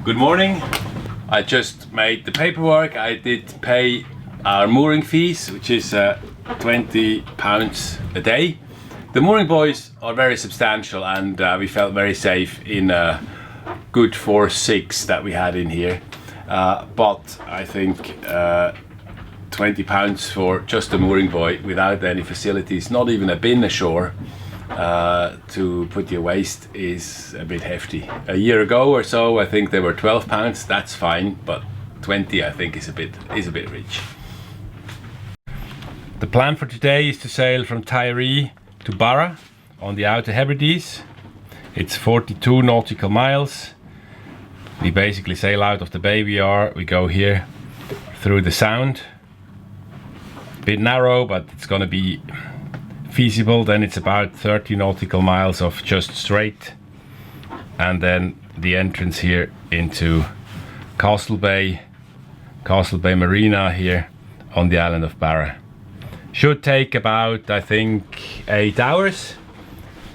Good morning. I just made the paperwork. I did pay our mooring fees, which is £20 a day. The mooring buoys are very substantial, and we felt very safe in a good 4-6 that we had in here. But I think £20 for just a mooring buoy without any facilities, not even a bin ashore to put your waste, is a bit hefty. A year ago or so, I think they were £12. That's fine, but 20 I think is a bit rich. The plan for today is to sail from Tiree to Barra on the Outer Hebrides. It's 42 nautical miles. We basically sail out of the bay we go here through the sound. A bit narrow, but it's gonna be feasible. Then it's about 30 nautical miles of just straight, and then the entrance here into Castlebay Marina here on the island of Barra. Should take about, I think, 8 hours.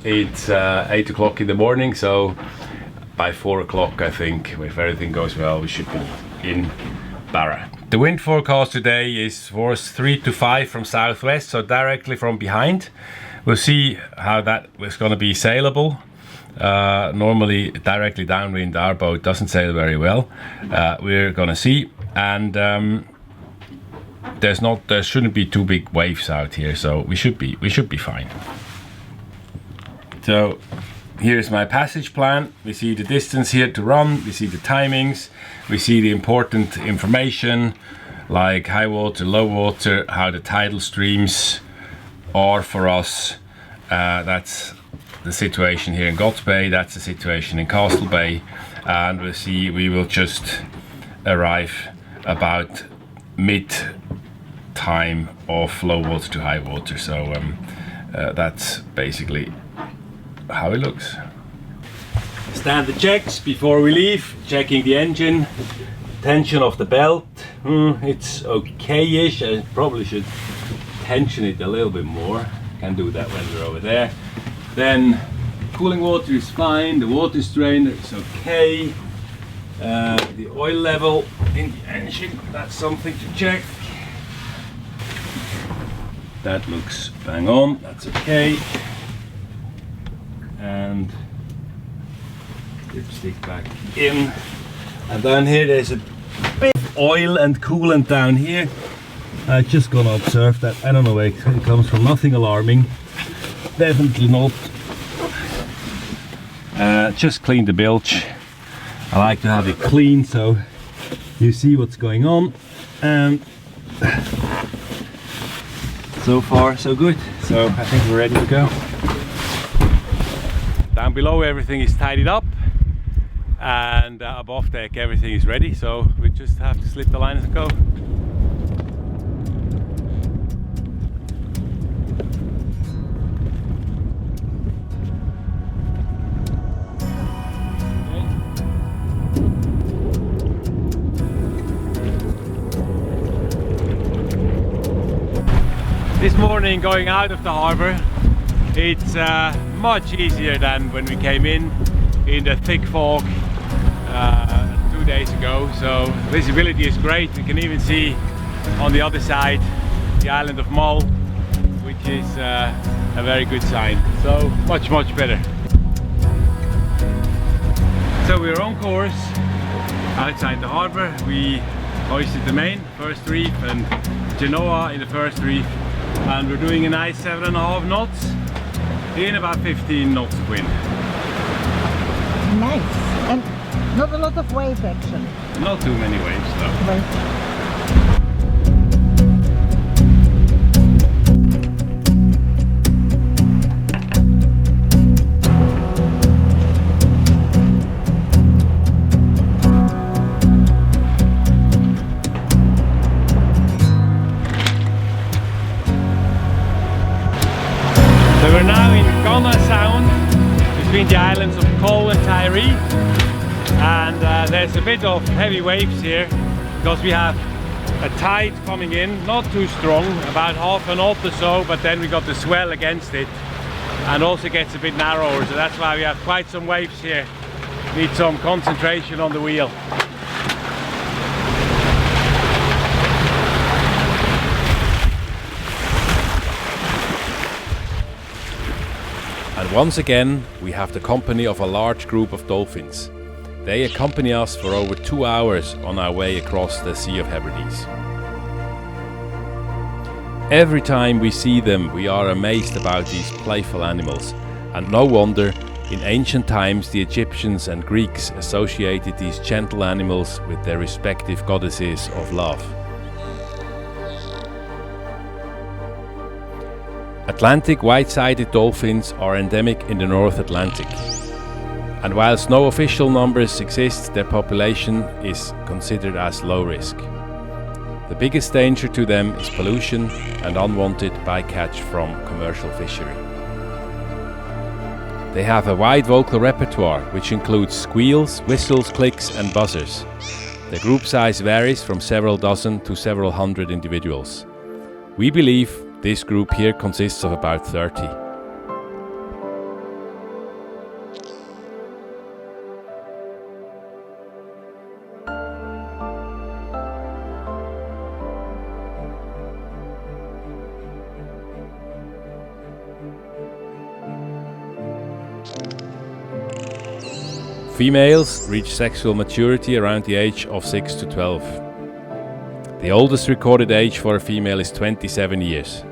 It's 8 o'clock in the morning, so by 4 o'clock, I think, if everything goes well, we should be in Barra. The wind forecast today is force 3 to 5 from southwest, so directly from behind. We'll see how that is going to be sailable. Normally, directly downwind, our boat doesn't sail very well. We're going to see, and there shouldn't be too big waves out here, so we should be fine. So here's my passage plan. We see the distance here to run, we see the timings, we see the important information like high water, low water, how the tidal streams are for us. That's the situation here in God's Bay, that's the situation in Castlebay, and we will just arrive about mid-time of low water to high water. So that's basically how it looks. Standard checks before we leave. Checking the engine, tension of the belt. It's okay-ish. I probably should tension it a little bit more. Can do that when we're over there. Then cooling water is fine. The water strainer is okay. The oil level in the engine, that's something to check. That looks bang on. That's okay. And dipstick back in, and down here there's a bit of oil and coolant down here. I just gonna observe that. I don't know where it comes from, nothing alarming, definitely not. Just clean the bilge. I like to have it clean so you see what's going on, and so far so good. So I think we're ready to go. Down below everything is tidied up, and above deck everything is ready, so we just have to slip the lines and go. This morning, going out of the harbour, it's much easier than when we came in the thick fog 2 days ago. So visibility is great. We can even see on the other side the island of Mull, which is a very good sign. So much better. So we're on course outside the harbour. We hoisted the main, first reef, and genoa in the first reef, and we're doing a nice 7.5 knots in about 15 knots of wind. Nice. And not a lot of wave action. Not too many waves though. Right. So we're now in Sound between the islands of Coll and Tiree, and there's a bit of heavy waves here because we have a tide coming in, not too strong, about half a knot or so, but then we got the swell against it and also gets a bit narrower, so that's why we have quite some waves here Need some concentration on the wheel. And once again, we have the company of a large group of dolphins. They accompany us for over 2 hours on our way across the Sea of Hebrides. Every time we see them, we are amazed about these playful animals, and no wonder, in ancient times the Egyptians and Greeks associated these gentle animals with their respective goddesses of love. Atlantic white-sided dolphins are endemic in the North Atlantic, and whilst no official numbers exist, their population is considered as low risk. The biggest danger to them is pollution and unwanted bycatch from commercial fishery. They have a wide vocal repertoire, which includes squeals, whistles, clicks and buzzers. The group size varies from several dozen to several hundred individuals. We believe this group here consists of about 30. Females reach sexual maturity around the age of 6 to 12. The oldest recorded age for a female is 27 years.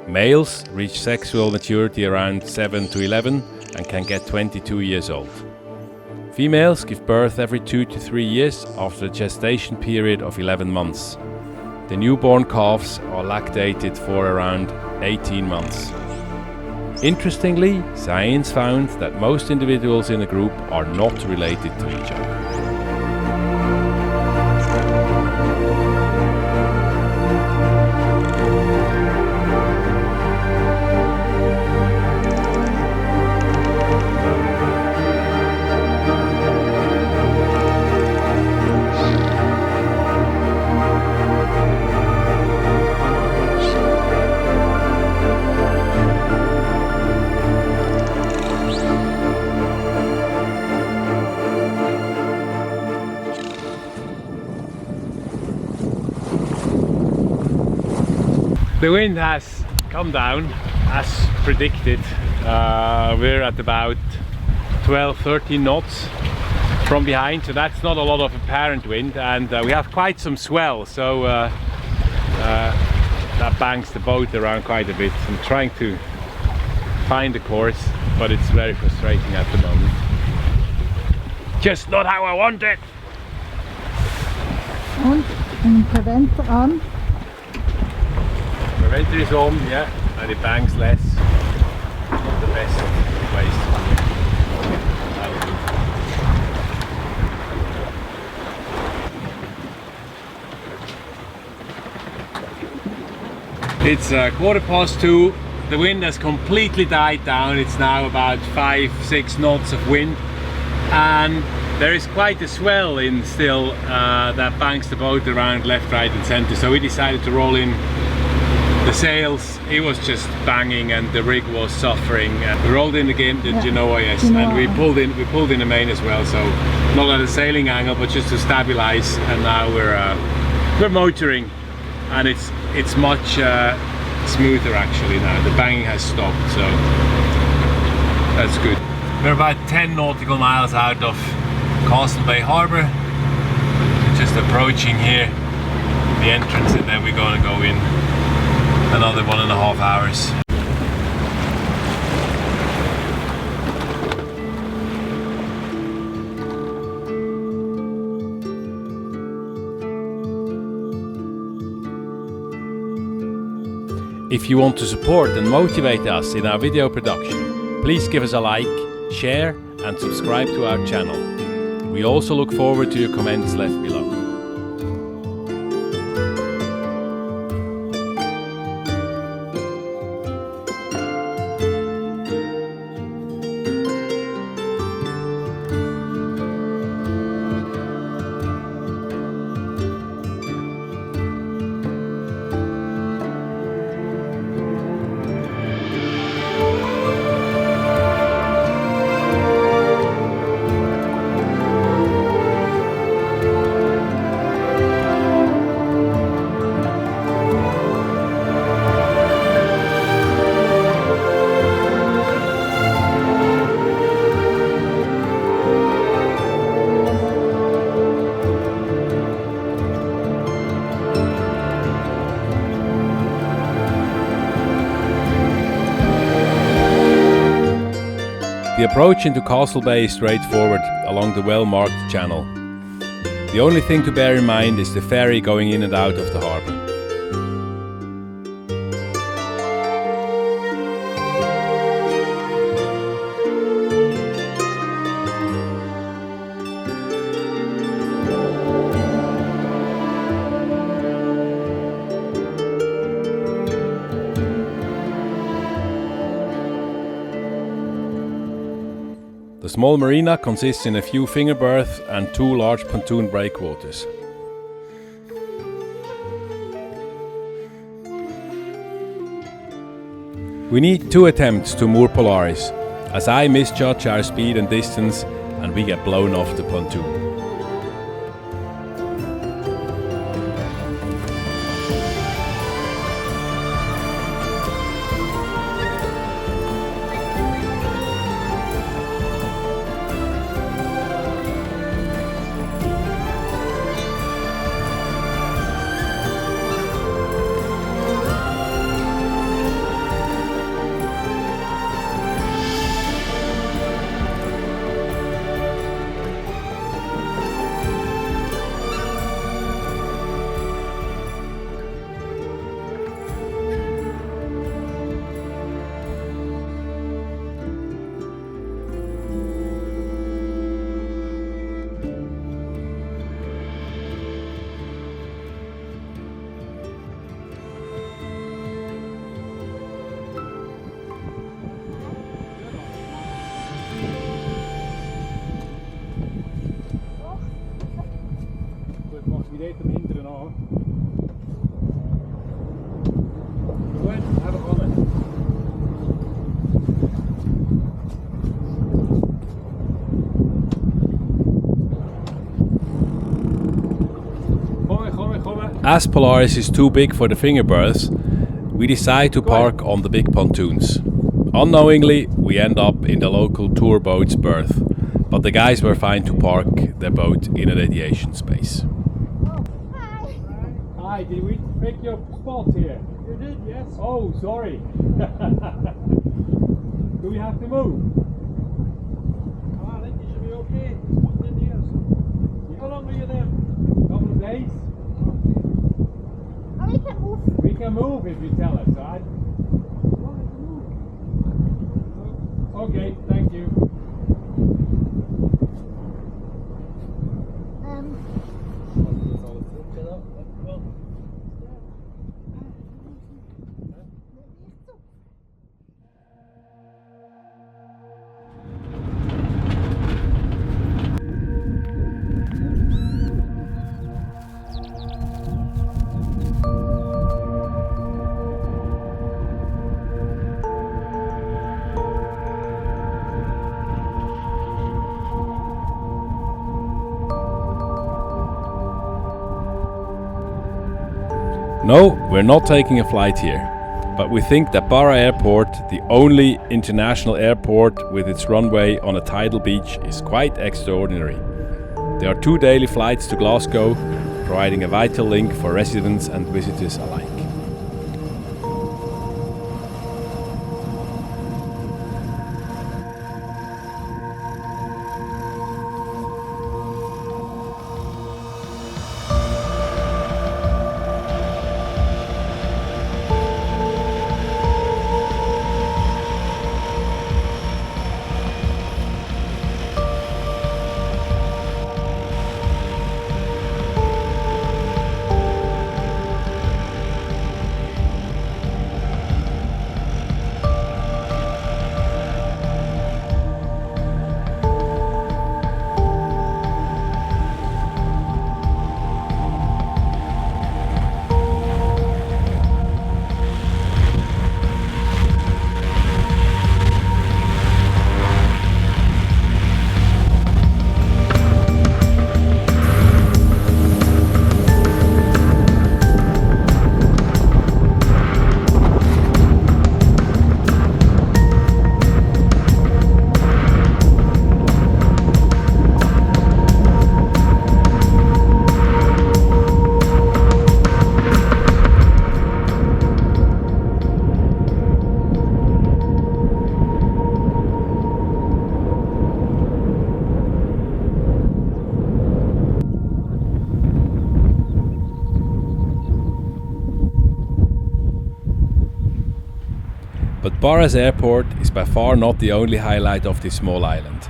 Males reach sexual maturity around 7 to 11 and can get 22 years old. Females give birth every 2 to 3 years after a gestation period of 11 months. The newborn calves are lactated for around 18 months. Interestingly, science found that most individuals in a group are not related to each other. The wind has come down as predicted. We're at about 12-13 knots from behind, so that's not a lot of apparent wind, and we have quite some swell, so that bangs the boat around quite a bit. I'm trying to find a course, but it's very frustrating at the moment. Just not how I want it! And prevent on. Preventer is on, yeah, and it bangs less. Not the best ways to do it. It's 2:15. The wind has completely died down. It's now about 5-6 knots of wind, and there is quite a swell in still that bangs the boat around left, right and center. So we decided to roll in the sails. It was just banging and the rig was suffering. We rolled in the genoa, yes, Genoa. and we pulled in the main as well. So not at a sailing angle, but just to stabilize. And now we're motoring, and it's much smoother actually now. The banging has stopped, so that's good. We're about 10 nautical miles out of Castlebay Harbour. We're just approaching here, the entrance, and then we're gonna go in another 1.5 hours. If you want to support and motivate us in our video production, please give us a like, share and subscribe to our channel. We also look forward to your comments left below. approach into Castlebay is straightforward along the well-marked channel. The only thing to bear in mind is the ferry going in and out of the harbour. The small marina consists in a few finger berths and 2 large pontoon breakwaters. We need 2 attempts to moor Polaris, as I misjudge our speed and distance and we get blown off the pontoon. Wie deed hem hinteren aan? Goed, hebben we gewonnen. As Polaris is too big for the finger berths, we decide to park on the big pontoons. Unknowingly, we end up in the local tour boat's berth, but the guys were fine to park their boat in a radiation space. Hi, did we pick your spot here? You did, yes. Oh, sorry. Do we have to move? I think you should be okay. In here. How long were you there? Couple of days? Oh, we can move. We can move if you tell us, right? Okay, thank you. No, we're not taking a flight here, but we think that Barra Airport, the only international airport with its runway on a tidal beach, is quite extraordinary. There are 2 daily flights to Glasgow, providing a vital link for residents and visitors alike. Barra Airport is by far not the only highlight of this small island.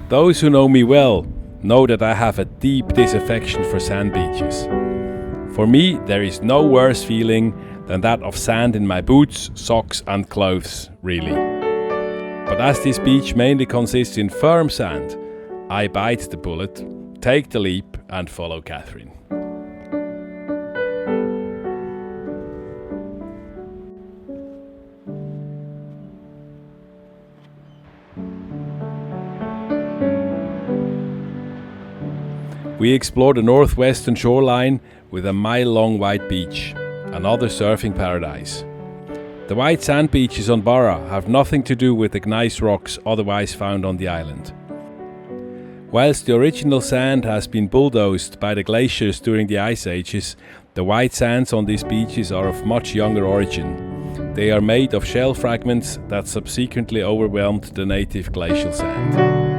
Those who know me well know that I have a deep disaffection for sand beaches. For me, there is no worse feeling than that of sand in my boots, socks and clothes, really. But as this beach mainly consists in firm sand, I bite the bullet, take the leap and follow Catherine. We explore the northwestern shoreline with a mile-long white beach, another surfing paradise. The white sand beaches on Barra have nothing to do with the gneiss rocks otherwise found on the island. Whilst the original sand has been bulldozed by the glaciers during the ice ages, the white sands on these beaches are of much younger origin. They are made of shell fragments that subsequently overwhelmed the native glacial sand.